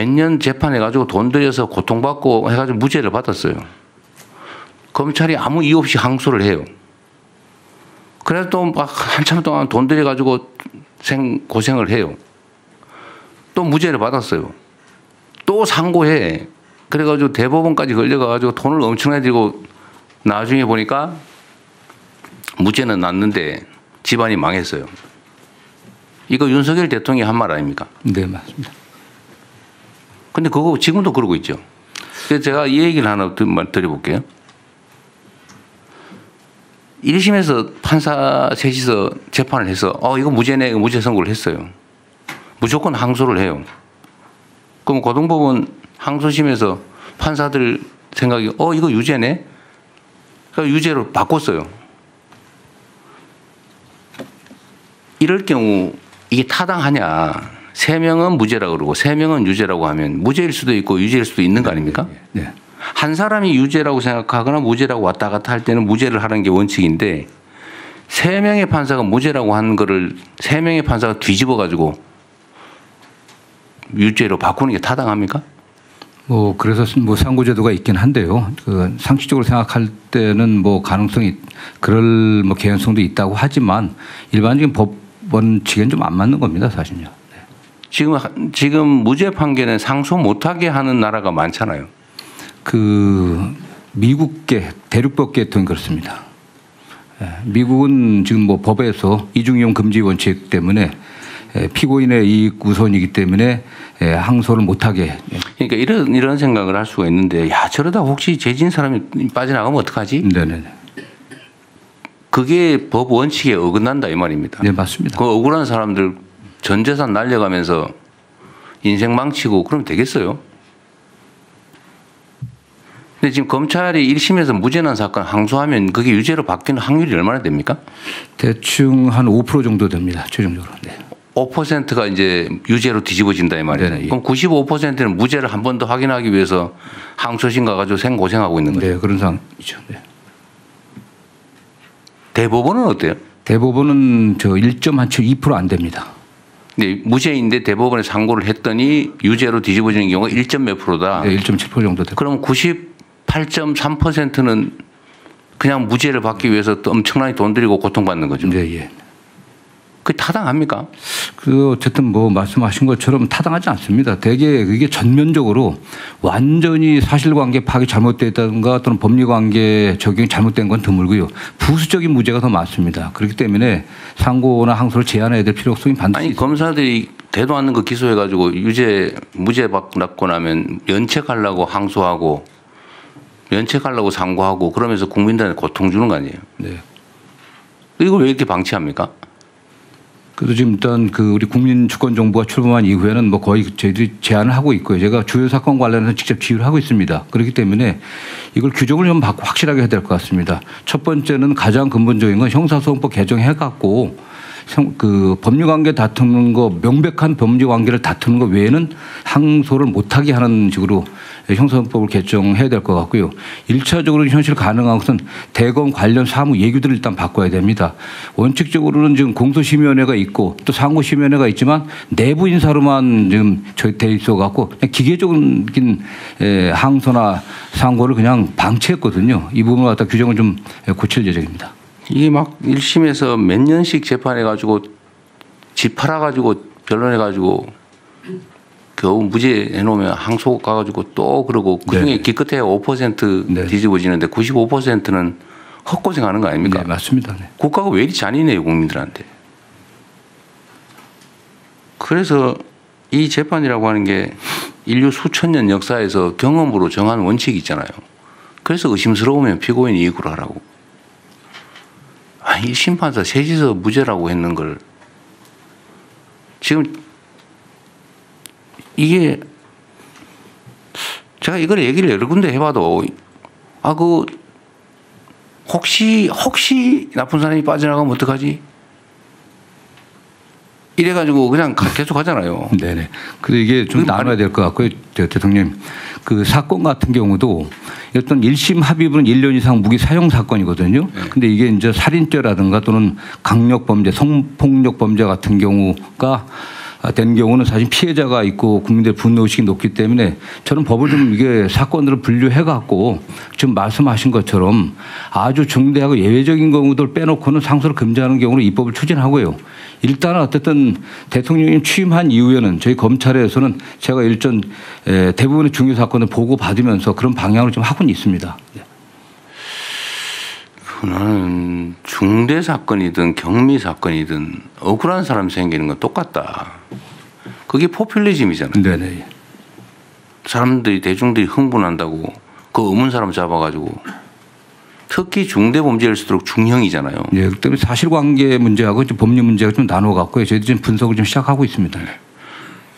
몇 년 재판해가지고 돈 들여서 고통받고 해가지고 무죄를 받았어요. 검찰이 아무 이유 없이 항소를 해요. 그래서 또 막 한참 동안 돈 들여가지고 고생을 해요. 또 무죄를 받았어요. 또 상고해. 그래가지고 대법원까지 걸려가지고 돈을 엄청나게 들고 나중에 보니까 무죄는 났는데 집안이 망했어요. 이거 윤석열 대통령이 한 말 아닙니까? 네, 맞습니다. 근데 그거 지금도 그러고 있죠. 그래서 제가 이 얘기를 하나 드려볼게요. 1심에서 판사 셋이서 재판을 해서 이거 무죄네, 무죄 선고를 했어요. 무조건 항소를 해요. 그럼 고등법원 항소심에서 판사들 생각이 이거 유죄네? 그러니까 유죄로 바꿨어요. 이럴 경우 이게 타당하냐? 3명은 무죄라고 그러고 3명은 유죄라고 하면 무죄일 수도 있고 유죄일 수도 있는 거 아닙니까? 네. 한 사람이 유죄라고 생각하거나 무죄라고 왔다 갔다 할 때는 무죄를 하는 게 원칙인데 3명의 판사가 무죄라고 하는 거를 3명의 판사가 뒤집어 가지고 유죄로 바꾸는 게 타당합니까? 그래서 상고제도가 있긴 한데요. 그 상식적으로 생각할 때는 가능성이 그럴 개연성도 있다고 하지만 일반적인 법 원칙엔 좀 안 맞는 겁니다, 사실요. 네. 지금 무죄 판결은 상소 못하게 하는 나라가 많잖아요. 미국계 대륙법계 등 그렇습니다. 미국은 지금 법에서 이중이용 금지 원칙 때문에 피고인의 이익 우선이기 때문에 항소를 못하게. 그러니까 이런 생각을 할 수가 있는데, 저러다 혹시 죄진 사람이 빠져나가면 어떡하지? 네네. 그게 법 원칙에 어긋난다 이 말입니다. 네, 맞습니다. 그 억울한 사람들 전 재산 날려가면서 인생 망치고 그러면 되겠어요? 근데 지금 검찰이 1심에서 무죄 난 사건 항소하면 그게 유죄로 바뀌는 확률이 얼마나 됩니까? 대충 한 5% 정도 됩니다. 최종적으로. 네. 5%가 이제 유죄로 뒤집어진다 이 말이에요. 네네. 그럼 95%는 무죄를 한 번 더 확인하기 위해서 항소심 가가지고 생고생하고 있는 거죠. 네, 그런 상황이죠. 네. 대법원은 어때요? 대법원은 1.2% 안 됩니다. 네, 무죄인데 대법원에 상고를 했더니 유죄로 뒤집어지는 경우가 1. 몇 프로다. 네, 1.7% 정도 됩니다. 그럼 98.3%는 그냥 무죄를 받기 위해서 또 엄청나게 돈 들이고 고통받는 거죠. 네, 예. 그게 타당합니까? 어쨌든 말씀하신 것처럼 타당하지 않습니다. 대개 그게 전면적으로 완전히 사실관계 파악이 잘못됐다든가 또는 법리관계 적용이 잘못된 건 드물고요. 부수적인 무죄가 더 많습니다. 그렇기 때문에 상고나 항소를 제한해야 될 필요성이 반드시 있습니다. 검사들이 되도 않는 거 기소해가지고 무죄 받고 나면 면책하려고 항소하고 면책하려고 상고하고 그러면서 국민들한테 고통 주는 거 아니에요? 네. 이걸 왜 이렇게 방치합니까? 그래도 지금 일단 우리 국민주권정부가 출범한 이후에는 거의 저희들이 제안을 하고 있고요. 제가 주요 사건 관련해서 직접 지휘를 하고 있습니다. 그렇기 때문에 이걸 규정을 좀 확실하게 해야 될 것 같습니다. 첫 번째는 가장 근본적인 건 형사소송법 개정해갖고 법리관계 다투는 거, 명백한 법리관계를 다투는 거 외에는 항소를 못하게 하는 식으로 형사소송법을 개정해야 될 것 같고요. 1차적으로 현실 가능한 것은 대검 관련 사무 예규들을 일단 바꿔야 됩니다. 원칙적으로는 지금 공소심의위원회가 있고 또 상고심의위원회가 있지만 내부 인사로만 지금 돼 있어갖고 그냥 기계적인 항소나 상고를 그냥 방치했거든요. 이 부분을 갖다 규정을 좀 고칠 예정입니다. 이게 막 1심에서 몇 년씩 재판해가지고 집 팔아가지고 변론해가지고 겨우 무죄 해놓으면 항소 가가지고 또 그러고 그중에 기껏해야 5% 네. 뒤집어지는데 95%는 헛고생하는 거 아닙니까? 네, 맞습니다. 네. 국가가 왜 이리 잔인해요 국민들한테. 그래서 이 재판이라고 하는 게 인류 수천 년 역사에서 경험으로 정한 원칙이 있잖아요. 그래서 의심스러우면 피고인 이익으로 하라고. 이 심판사 셋이서 무죄라고 했는 걸 지금 이게 제가 이걸 얘기를 여러 군데 해봐도 혹시 나쁜 사람이 빠져나가면 어떡하지? 이래가지고 그냥 계속 하잖아요. 네네. 그래서 이게 좀 나눠야 될 것 같고요. 대통령. 사건 같은 경우도 어떤 1심 합의부는 1년 이상 무기 사용 사건이거든요. 근데 이게 이제 살인죄라든가 또는 강력범죄, 성폭력 범죄 같은 경우가 된 경우는 사실 피해자가 있고 국민들 분노의식이 높기 때문에 저는 법을 좀 이게 사건들을 분류해 갖고 지금 말씀하신 것처럼 아주 중대하고 예외적인 경우들 빼놓고는 상소를 금지하는 경우로 입법을 추진하고요. 일단은 어쨌든 대통령님 취임한 이후에는 저희 검찰에서는 제가 일전 대부분의 중요 사건을 보고 받으면서 그런 방향을 좀 하고는 있습니다. 나는 중대 사건이든 경미 사건이든 억울한 사람 생기는 건 똑같다. 그게 포퓰리즘이잖아요. 네네. 사람들이 대중들이 흥분한다고 그 없는 사람 잡아가지고 특히 중대 범죄일수록 중형이잖아요. 네, 그 때문에 사실관계 문제하고 법률 문제가 좀 나눠갖고요. 저희도 지금 분석을 좀 시작하고 있습니다.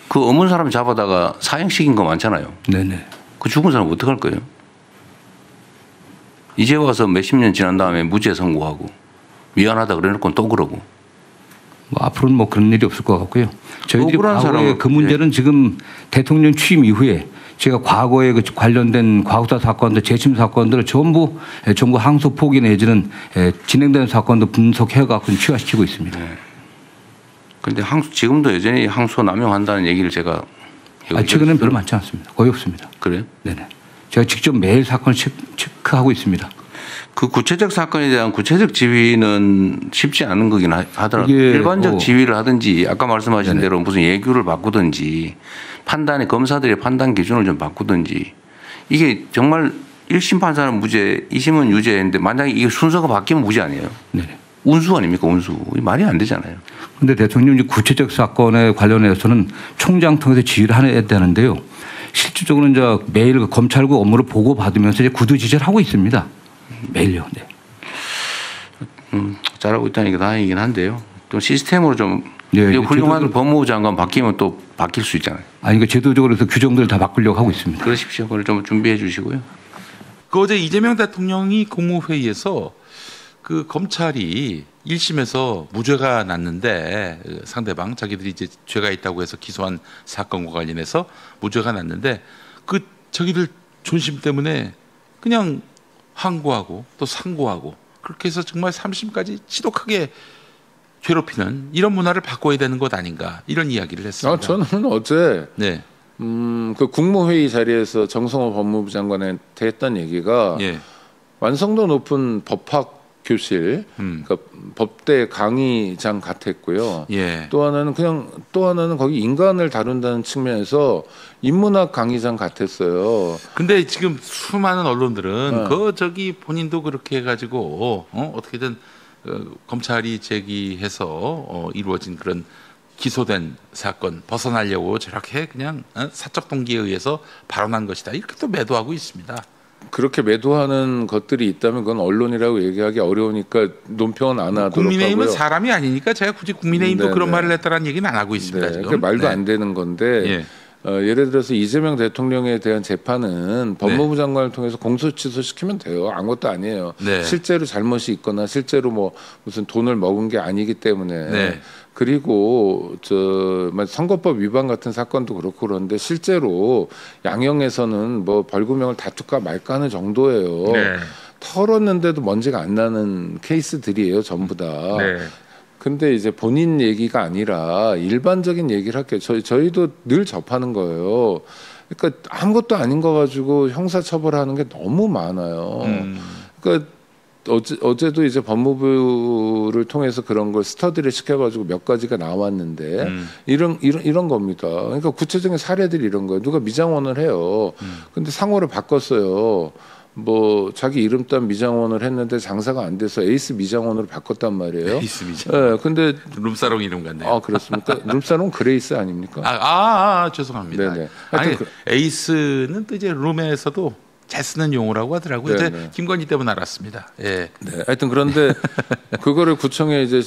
그 없는 사람 잡아다가 사형시킨 거 많잖아요. 네네. 그 죽은 사람 어떻게 할 거예요? 이제 와서 몇십 년 지난 다음에 무죄 선고하고 미안하다 그래놓고 또 그러고. 뭐 앞으로는 뭐 그런 일이 없을 것 같고요. 저희들이 억울한 과거에 사람은 그 문제는 지금 대통령 취임 이후에 제가 과거에 그 관련된 과거사 사건들, 재심 사건들을 전부 항소 포기 내지는 진행되는 사건도 분석해갖고 취하시키고 있습니다. 그런데 지금도 여전히 항소 남용한다는 얘기를 제가 최근에는 별로 많지 않습니다. 거의 없습니다. 그래요? 네네. 제가 직접 매일 사건을 체크하고 있습니다. 그 구체적 사건에 대한 구체적 지휘는 쉽지 않은 거긴 하더라고요. 일반적 지휘를 하든지 아까 말씀하신 대로 무슨 예규를 바꾸든지 판단의 검사들의 판단 기준을 좀 바꾸든지 이게 정말 1심 판사는 무죄, 2심은 유죄인데 만약에 이게 순서가 바뀌면 무죄 아니에요? 네. 운수 아닙니까 운수. 말이 안 되잖아요. 그런데 대통령이 구체적 사건에 관련해서는 총장 통해서 지휘를 해야 되는데요. 실질적으로 이제 매일 그 검찰국 업무를 보고받으면서 이제 구두 지시를 하고 있습니다. 매일요. 네. 잘하고 있다니까 다행이긴 한데요. 또 시스템으로 좀 네, 훌륭한 법무부 장관 바뀌면 또 바뀔 수 있잖아요. 아니 그 제도적으로 해서 규정들을 다 바꾸려고 하고 있습니다. 그러십시오. 그걸 좀 준비해 주시고요. 그 어제 이재명 대통령이 국무회의에서 그 검찰이 1심에서 무죄가 났는데 상대방 자기들이 이제 죄가 있다고 해서 기소한 사건과 관련해서 무죄가 났는데 그 자기들 존심 때문에 그냥 항고하고 또 상고하고 그렇게 해서 정말 3심까지 지독하게 괴롭히는 이런 문화를 바꿔야 되는 것 아닌가 이런 이야기를 했습니다. 저는 어제 네. 그 국무회의 자리에서 정성호 법무부 장관한테 했던 얘기가 예. 완성도 높은 법학 교실, 그러니까 법대 강의장 같았고요. 예. 또 하나는 거기 인간을 다룬다는 측면에서 인문학 강의장 같았어요. 근데 지금 수많은 언론들은 저기 본인도 그렇게 해가지고 어떻게든 검찰이 제기해서 이루어진 그런 기소된 사건 벗어나려고 저렇게 그냥 사적 동기에 의해서 발언한 것이다 이렇게 또 매도하고 있습니다. 그렇게 매도하는 것들이 있다면 그건 언론이라고 얘기하기 어려우니까 논평은 안 하도록 국민의힘은 하고요. 사람이 아니니까 제가 굳이 국민의힘도 그런 말을 했다라는 얘기는 안 하고 있습니다. 지금. 그게 말도 안 되는 건데 예를 들어서 이재명 대통령에 대한 재판은 법무부 장관을 통해서 공소 취소시키면 돼요. 아무것도 아니에요. 실제로 잘못이 있거나 실제로 뭐 무슨 돈을 먹은 게 아니기 때문에 그리고 선거법 위반 같은 사건도 그렇고 그런데 실제로 양형에서는 뭐 벌금형을 다툴까 말까 하는 정도예요. 털었는데도 먼지가 안 나는 케이스들이에요. 전부 다. 근데 이제 본인 얘기가 아니라 일반적인 얘기를 할게요. 저희도 늘 접하는 거예요. 그러니까 아무것도 아닌 거 가지고 형사처벌하는 게 너무 많아요. 그러니까 어제도 이제 법무부를 통해서 그런 걸 스터디를 시켜가지고 몇 가지가 나왔는데 이런 겁니다. 그러니까 구체적인 사례들이 이런 거예요. 누가 미장원을 해요. 근데 상호를 바꿨어요. 뭐 자기 이름 딴 미장원을 했는데 장사가 안 돼서 에이스 미장원으로 바꿨단 말이에요. 에이스 미장원. 네, 근데 룸사롱 이름 같네요. 아 그렇습니까? 룸사롱 그레이스 아닙니까? 죄송합니다. 네네. 아니 에이스는 또 이제 룸에서도 잘 쓰는 용어라고 하더라고요. 이제 김건희 때문에 알았습니다. 예. 네. 하여튼 그런데 그거를 구청에 이제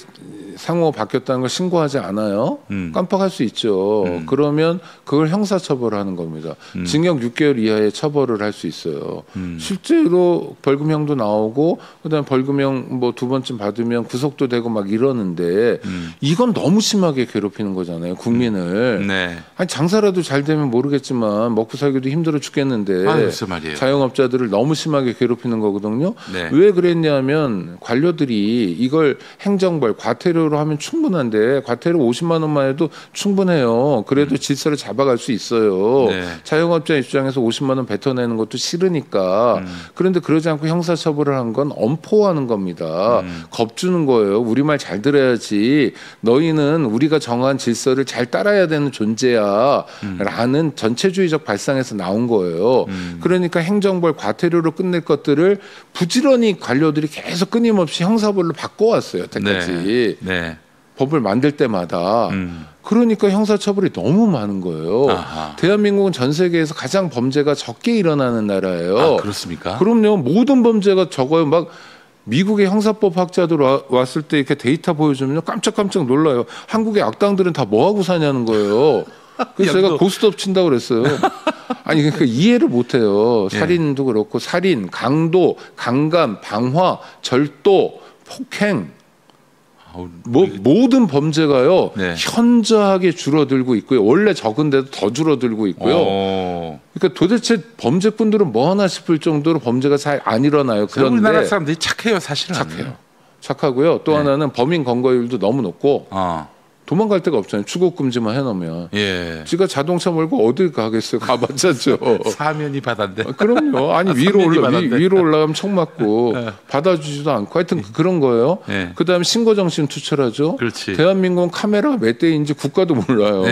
상호 바뀌었다는 걸 신고하지 않아요. 깜빡할 수 있죠. 그러면 그걸 형사처벌하는 겁니다. 징역 6개월 이하의 처벌을 할 수 있어요. 실제로 벌금형도 나오고 그다음에 벌금형 뭐 2번쯤 받으면 구속도 되고 막 이러는데 이건 너무 심하게 괴롭히는 거잖아요. 국민을. 아니 장사라도 잘 되면 모르겠지만 먹고 살기도 힘들어 죽겠는데 자영업자들을 너무 심하게 괴롭히는 거거든요. 왜 그랬냐면 관료들이 이걸 행정벌 과태료 과태료로 하면 충분한데 과태료 50만 원만 해도 충분해요. 그래도 질서를 잡아갈 수 있어요. 네. 자영업자 입장에서 50만 원 뱉어내는 것도 싫으니까. 그런데 그러지 않고 형사처벌을 한 건 엄포하는 겁니다. 겁주는 거예요. 우리말 잘 들어야지. 너희는 우리가 정한 질서를 잘 따라야 되는 존재야 라는 전체주의적 발상에서 나온 거예요. 그러니까 행정벌 과태료로 끝낼 것들을 부지런히 관료들이 계속 끊임없이 형사벌로 바꿔왔어요. 여태까지. 네. 법을 만들 때마다. 그러니까 형사처벌이 너무 많은 거예요. 아하. 대한민국은 전 세계에서 가장 범죄가 적게 일어나는 나라예요. 아, 그렇습니까? 그럼요. 모든 범죄가 적어요. 막 미국의 형사법 학자들 왔을 때 이렇게 데이터 보여주면 깜짝깜짝 놀라요. 한국의 악당들은 다 뭐하고 사냐는 거예요. 그래서 제가 고스톱 친다고 그랬어요. 아니 그러니까 이해를 못해요. 살인도 그렇고 살인, 강도, 강간, 방화, 절도, 폭행 모든 범죄가요 현저하게 줄어들고 있고요. 원래 적은데도 더 줄어들고 있고요. 그러니까 도대체 범죄꾼들은 뭐 하나 싶을 정도로 범죄가 잘 안 일어나요. 그런데 우리나라 사람들이 착해요, 사실은. 착하고요. 또 하나는 범인 검거율도 너무 높고 도망갈 데가 없잖아요. 출국 금지만 해놓으면. 지가 자동차 몰고 어딜 가겠어요. 가봤자죠. 사면이 바다인데. 그럼요. 아니 위로 올라가면 총 맞고 받아주지도 않고 하여튼 그런 거예요. 그다음에 신고 정신 투철하죠. 그렇지. 대한민국은 카메라가 몇 대인지 국가도 몰라요.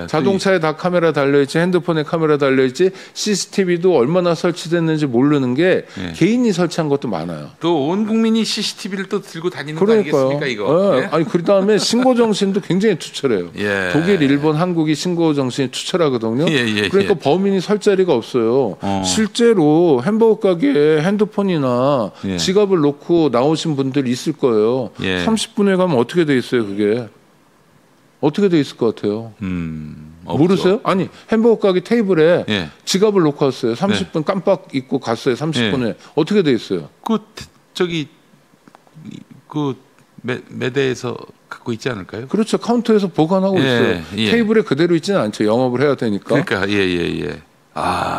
자동차에 다 카메라 달려있지, 핸드폰에 카메라 달려있지, CCTV도 얼마나 설치됐는지 모르는 게 개인이 설치한 것도 많아요. 또 온 국민이 CCTV를 또 들고 다니는 거 아니겠습니까 이거? 아니 그다음에 신고 정신도 굉장히 투철해요. 독일, 일본, 한국이 신고 정신이 투철하거든요. 그러니까 범인이 설 자리가 없어요. 실제로 햄버거 가게에 핸드폰이나 지갑을 놓고 나오신 분들 있을 거예요. 30분에 가면 어떻게 돼 있어요, 그게? 어떻게 돼 있을 것 같아요? 모르세요? 아니 햄버거 가게 테이블에 지갑을 놓고 왔어요. 30분 깜빡 잊고 갔어요. 30분에 어떻게 돼 있어요? 그 매대에서 갖고 있지 않을까요? 그렇죠. 카운터에서 보관하고 있어요. 테이블에 그대로 있지는 않죠. 영업을 해야 되니까. 그러니까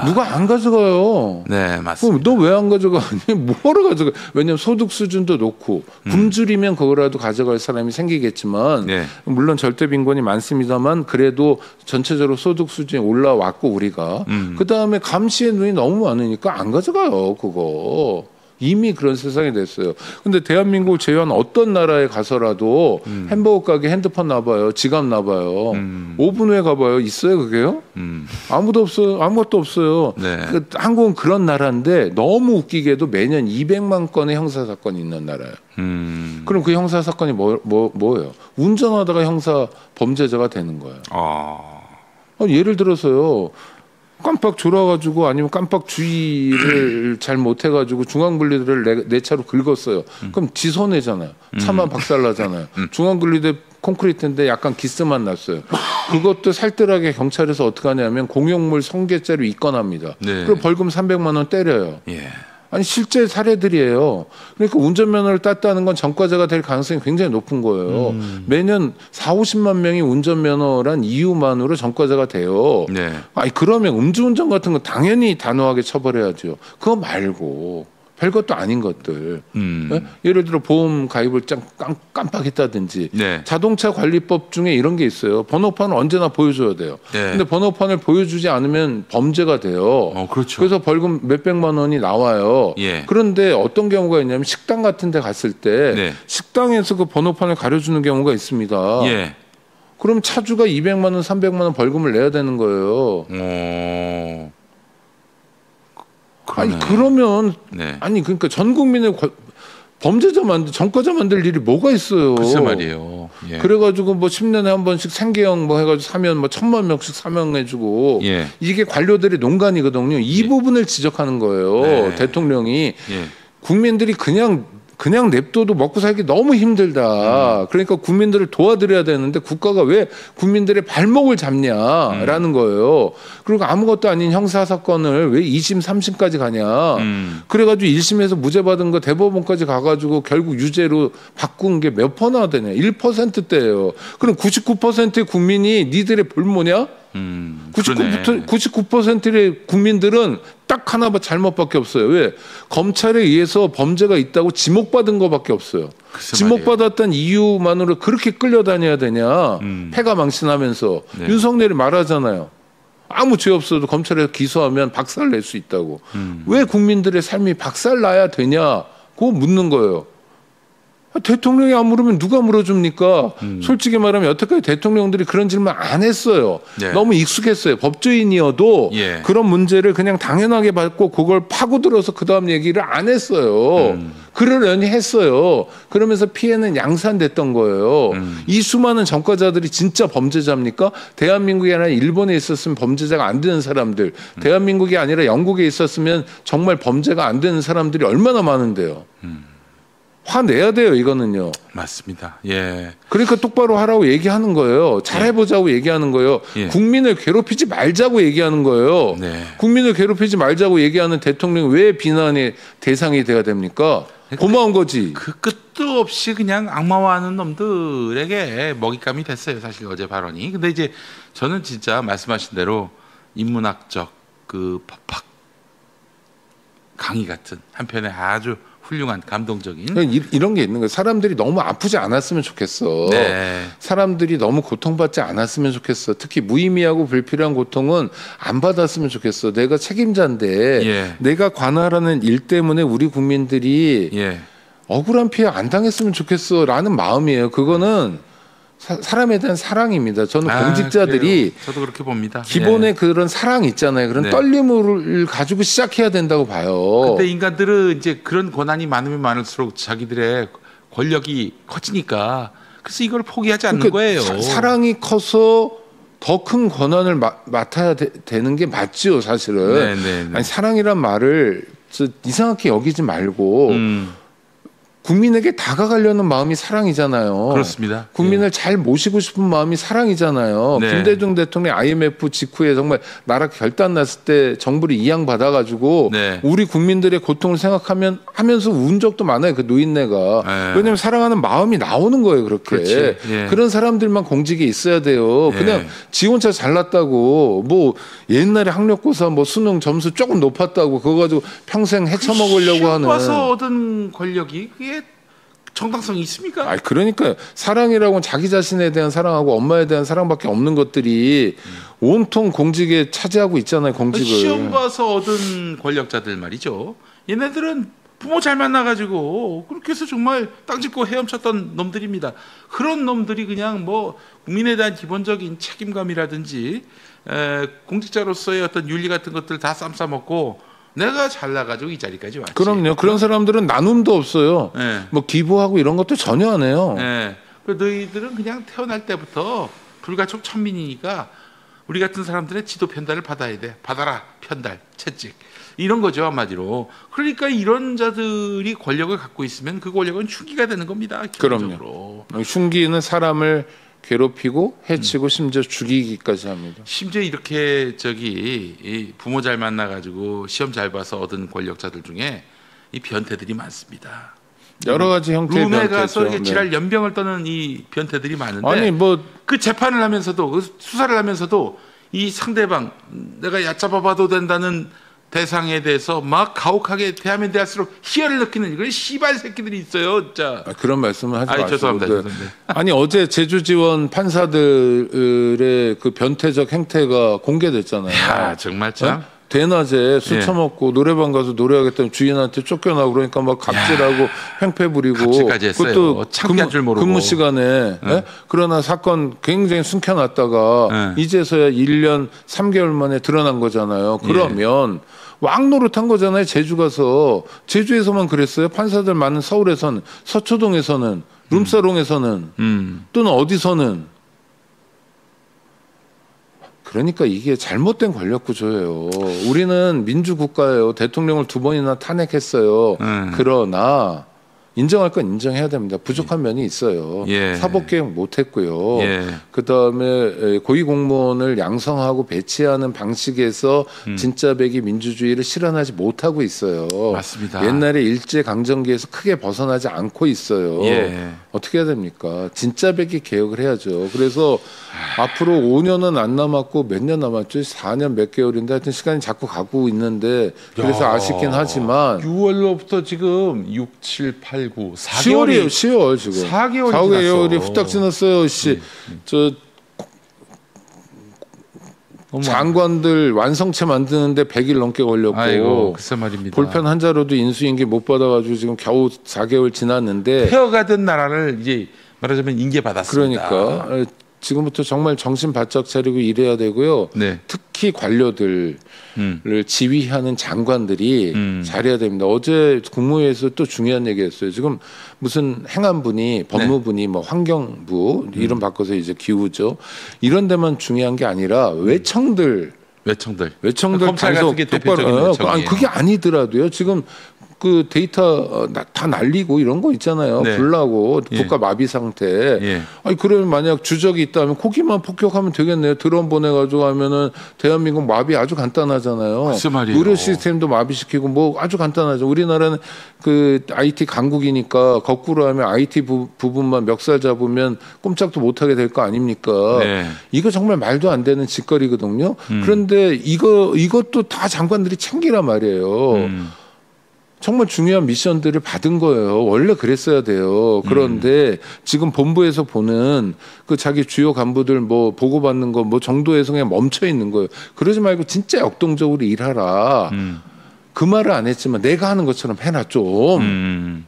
누가 안 가져가요. 네, 맞습니다. 너 왜 안 가져가니? 뭐하러 가져가? 왜냐하면 소득 수준도 높고 굶주리면 그거라도 가져갈 사람이 생기겠지만 물론 절대 빈곤이 많습니다만 그래도 전체적으로 소득 수준이 올라왔고 우리가 그다음에 감시의 눈이 너무 많으니까 안 가져가요. 그거. 이미 그런 세상이 됐어요. 근데 대한민국을 제외한 어떤 나라에 가서라도 햄버거 가게 핸드폰 놔봐요. 지갑 놔봐요. 5분 후에 가봐요. 있어요 그게요? 아무도 없어요. 아무것도 없어요. 그 한국은 그런 나라인데 너무 웃기게도 매년 200만 건의 형사사건이 있는 나라예요. 그럼 그 형사사건이 뭐예요? 운전하다가 형사 범죄자가 되는 거예요. 예를 들어서요. 깜빡 졸아가지고 아니면 깜빡 주의를 잘 못해가지고 중앙분리대를 내 차로 긁었어요. 그럼 지 손해잖아요. 차만 박살나잖아요. 중앙분리대 콘크리트인데 약간 기스만 났어요. 그것도 살뜰하게 경찰에서 어떻게 하냐면 공용물 성계죄로 입건합니다. 그리고 벌금 300만 원 때려요. 아니 실제 사례들이에요. 그러니까 운전면허를 땄다는 건 전과자가 될 가능성이 굉장히 높은 거예요. 매년 40~50만 명이 운전면허란 이유만으로 전과자가 돼요. 아니 그러면 음주운전 같은 거 당연히 단호하게 처벌해야죠. 그거 말고 별것도 아닌 것들. 예를 들어 보험 가입을 깜빡했다든지 자동차 관리법 중에 이런 게 있어요. 번호판을 언제나 보여줘야 돼요. 근데 번호판을 보여주지 않으면 범죄가 돼요. 그렇죠. 그래서 벌금 몇백만 원이 나와요. 그런데 어떤 경우가 있냐면 식당 같은 데 갔을 때 식당에서 그 번호판을 가려주는 경우가 있습니다. 그럼 차주가 200만 원, 300만 원 벌금을 내야 되는 거예요. 아니 그러면 아니 그러니까 전 국민의 전과자 만들 일이 뭐가 있어요. 글쎄 말이에요. 그래가지고 뭐 10년에 한 번씩 생계형 뭐 해가지고 사면 뭐 1000만 명씩 사명해주고 이게 관료들의 농간이거든요. 이 부분을 지적하는 거예요. 대통령이 국민들이 그냥 냅둬도 먹고 살기 너무 힘들다. 그러니까 국민들을 도와드려야 되는데 국가가 왜 국민들의 발목을 잡냐라는 거예요. 그리고 아무것도 아닌 형사사건을 왜 2심, 3심까지 가냐. 그래가지고 1심에서 무죄 받은 거 대법원까지 가가지고 결국 유죄로 바꾼 게 몇 퍼나 되냐. 1%대예요. 그럼 99%의 국민이 니들의 볼모냐? 99%의 국민들은 딱 하나 잘못밖에 없어요. 왜? 검찰에 의해서 범죄가 있다고 지목받은 것밖에 없어요. 지목받았던 이유만으로 그렇게 끌려다녀야 되냐. 패가 망신하면서. 네. 윤석열이 말하잖아요. 아무 죄 없어도 검찰에서 기소하면 박살 낼 수 있다고. 왜 국민들의 삶이 박살 나야 되냐고 묻는 거예요. 대통령이 안 물으면 누가 물어줍니까? 솔직히 말하면 여태까지 대통령들이 그런 질문 안 했어요. 네. 너무 익숙했어요. 법조인이어도 예. 그런 문제를 그냥 당연하게 받고 그걸 파고들어서 그다음 얘기를 안 했어요. 그러려니 했어요. 그러면서 피해는 양산됐던 거예요. 이 수많은 전과자들이 진짜 범죄자입니까? 대한민국이 아니라 일본에 있었으면 범죄자가 안 되는 사람들, 대한민국이 아니라 영국에 있었으면 정말 범죄가 안 되는 사람들이 얼마나 많은데요. 화내야 돼요, 이거는요. 맞습니다. 예. 그러니까 똑바로 하라고 얘기하는 거예요. 잘해보자고 얘기하는 거예요. 예. 국민을 괴롭히지 말자고 얘기하는 거예요. 네. 국민을 괴롭히지 말자고 얘기하는 대통령이 왜 비난의 대상이 돼야 됩니까? 고마운 거지. 그 끝도 없이 그냥 악마화하는 놈들에게 먹잇감이 됐어요. 사실 어제 발언이. 근데 이제 저는 진짜 말씀하신 대로 인문학적 그 법학 강의 같은 한편에 아주 훌륭한 감동적인 이런 게 있는 거예요. 사람들이 너무 아프지 않았으면 좋겠어. 네. 사람들이 너무 고통받지 않았으면 좋겠어. 특히 무의미하고 불필요한 고통은 안 받았으면 좋겠어. 내가 책임자인데 예. 내가 관할하는 일 때문에 우리 국민들이 예. 억울한 피해 안 당했으면 좋겠어라는 마음이에요. 그거는 사람에 대한 사랑입니다. 저는 공직자들이 그래요. 저도 그렇게 봅니다. 기본의 예. 그런 사랑이 있잖아요. 그런 네. 떨림을 가지고 시작해야 된다고 봐요. 근데 인간들은 이제 그런 권한이 많으면 많을수록 자기들의 권력이 커지니까 그래서 이걸 포기하지 않는 거예요. 사랑이 커서 더 큰 권한을 맡아야 되는 게 맞죠, 사실은. 네. 아니, 사랑이란 말을 이상하게 여기지 말고 국민에게 다가가려는 마음이 사랑이잖아요. 그렇습니다. 국민을 잘 모시고 싶은 마음이 사랑이잖아요. 네. 김대중 대통령 IMF 직후에 정말 나라 결단 났을 때 정부를 이양 받아가지고 네. 우리 국민들의 고통을 생각하면서 운 적도 많아요. 그 노인네가. 네. 왜냐하면 사랑하는 마음이 나오는 거예요. 그렇게. 예. 그런 사람들만 공직에 있어야 돼요. 예. 그냥 지 혼자 잘났다고 뭐 옛날에 학력고사 뭐 수능 점수 조금 높았다고 그거 가지고 평생 헤쳐먹으려고 하는. 와서 얻은 권력이 그게 정당성이 있습니까? 아, 그러니까요. 사랑이라고는 자기 자신에 대한 사랑하고 엄마에 대한 사랑밖에 없는 것들이 온통 공직에 차지하고 있잖아요. 공직을. 시험 봐서 얻은 권력자들 말이죠. 얘네들은 부모 잘 만나가지고 그렇게 해서 정말 땅 짚고 헤엄쳤던 놈들입니다. 그런 놈들이 그냥 뭐 국민에 대한 기본적인 책임감이라든지 공직자로서의 어떤 윤리 같은 것들 다 쌈 싸먹고 내가 잘나가지고 이 자리까지 왔지. 그럼요. 그런 사람들은 나눔도 없어요. 네. 뭐 기부하고 이런 것도 전혀 안 해요. 네. 너희들은 그냥 태어날 때부터 불가촉 천민이니까 우리 같은 사람들의 지도 편달을 받아야 돼. 받아라. 편달, 채찍. 이런 거죠, 한마디로. 그러니까 이런 자들이 권력을 갖고 있으면 그 권력은 흉기가 되는 겁니다. 기본적으로. 그럼요. 흉기는 사람을 괴롭히고 해치고 심지어 죽이기까지 합니다. 심지어 이렇게 이 부모 잘 만나가지고 시험 잘 봐서 얻은 권력자들 중에 이 변태들이 많습니다. 여러 가지 형태의 룸에 변태죠. 가서 이렇게 네. 지랄 연병을 떠는 이 변태들이 많은데 아니 뭐 그 재판을 하면서도 그 수사를 하면서도 이 상대방 내가 얕잡아봐도 된다는 대상에 대해서 막 가혹하게 대하면 대할수록 희열을 느끼는 이런 씨발 새끼들이 있어요, 진짜. 그런 말씀을 하지 마시고. 죄송합니다. 아니 어제 제주지원 판사들의 그 변태적 행태가 공개됐잖아요. 야, 정말 참. 네? 대낮에 술 처먹고 노래방 가서 노래하겠다는 주인한테 쫓겨나고 그러니까 막 갑질하고 횡패 부리고 갑질까지 했어요. 그것도 창피한 줄 모르고. 근무 시간에 네? 그러나 사건 굉장히 숨겨놨다가 네. 이제서야 1년 3개월 만에 드러난 거잖아요. 그러면 왕노릇한 거잖아요. 제주 가서. 제주에서만 그랬어요. 판사들 많은 서울에서는, 서초동에서는, 룸사롱에서는 또는 어디서는. 그러니까 이게 잘못된 권력 구조예요. 우리는 민주국가예요. 대통령을 2번이나 탄핵했어요. 그러나 인정할 건 인정해야 됩니다. 부족한 면이 있어요. 예. 사법개혁 못했고요. 예. 그다음에 고위공무원을 양성하고 배치하는 방식에서 진짜배기 민주주의를 실현하지 못하고 있어요. 맞습니다. 옛날에 일제강점기에서 크게 벗어나지 않고 있어요. 예. 어떻게 해야 됩니까? 진짜배기 개혁을 해야죠. 그래서 앞으로 5년은 안 남았고 몇 년 남았죠? 4년 몇 개월인데 하여튼 시간이 자꾸 가고 있는데 그래서 아쉽긴 하지만 6월로부터 지금 6, 7, 8, 8, 9, 10월이에요. 10월 지금. 4개월이 후딱 지났어요. 씨. 저 장관들 완성체 만드는데 100일 넘게 걸렸고. 아이고, 글쎄 말입니다. 볼펜 한자로도 인수인계 못 받아가지고 지금 겨우 4개월 지났는데. 태어가던 나라를 이제 말하자면 인계받았습니다. 그러니까 지금부터 정말 정신 바짝 차리고 일해야 되고요. 네. 특히 관료들을 지휘하는 장관들이 잘해야 됩니다. 어제 국무회의에서 또 중요한 얘기했어요. 지금 무슨 행안부니 법무부니 뭐 환경부 이름 바꿔서 이제 기후죠. 이런 데만 중요한 게 아니라 외청들 검찰 계속 똑바로 아니 그게 아니더라도요. 지금 그 데이터 다 날리고 이런 거 있잖아요. 네. 불나고 국가 마비 상태. 예. 아니 그러면 만약 주적이 있다면 거기만 폭격하면 되겠네요. 드론 보내가지고 하면은 대한민국 마비 아주 간단하잖아요. 의료 시스템도 마비시키고 뭐 아주 간단하죠. 우리나라는 그 IT 강국이니까 거꾸로 하면 IT 부분만 멱살 잡으면 꼼짝도 못하게 될 거 아닙니까? 네. 이거 정말 말도 안 되는 짓거리거든요. 그런데 이것도 다 장관들이 챙기란 말이에요. 정말 중요한 미션들을 받은 거예요. 원래 그랬어야 돼요. 그런데 지금 본부에서 보는 그 자기 주요 간부들 뭐 보고받는 거 뭐 정도에서 그냥 멈춰 있는 거예요. 그러지 말고 진짜 역동적으로 일하라. 그 말을 안 했지만 내가 하는 것처럼 해라 좀.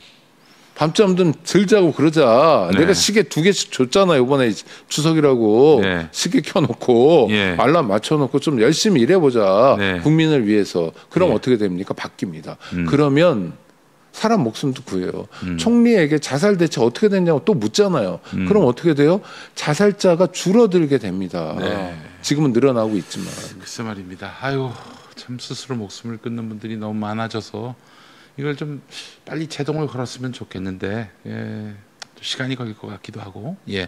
밤잠 좀 덜 자고 그러자. 네. 내가 시계 2개씩 줬잖아 이번에 추석이라고. 네. 시계 켜놓고 예. 알람 맞춰놓고 좀 열심히 일해보자. 네. 국민을 위해서. 그럼 예. 어떻게 됩니까? 바뀝니다. 그러면 사람 목숨도 구해요. 총리에게 자살 대책 어떻게 됐냐고 또 묻잖아요. 그럼 어떻게 돼요? 자살자가 줄어들게 됩니다. 네. 지금은 늘어나고 있지만. 글쎄 말입니다. 아유, 참 스스로 목숨을 끊는 분들이 너무 많아져서 이걸 좀 빨리 제동을 걸었으면 좋겠는데 예, 시간이 걸릴 것 같기도 하고 예.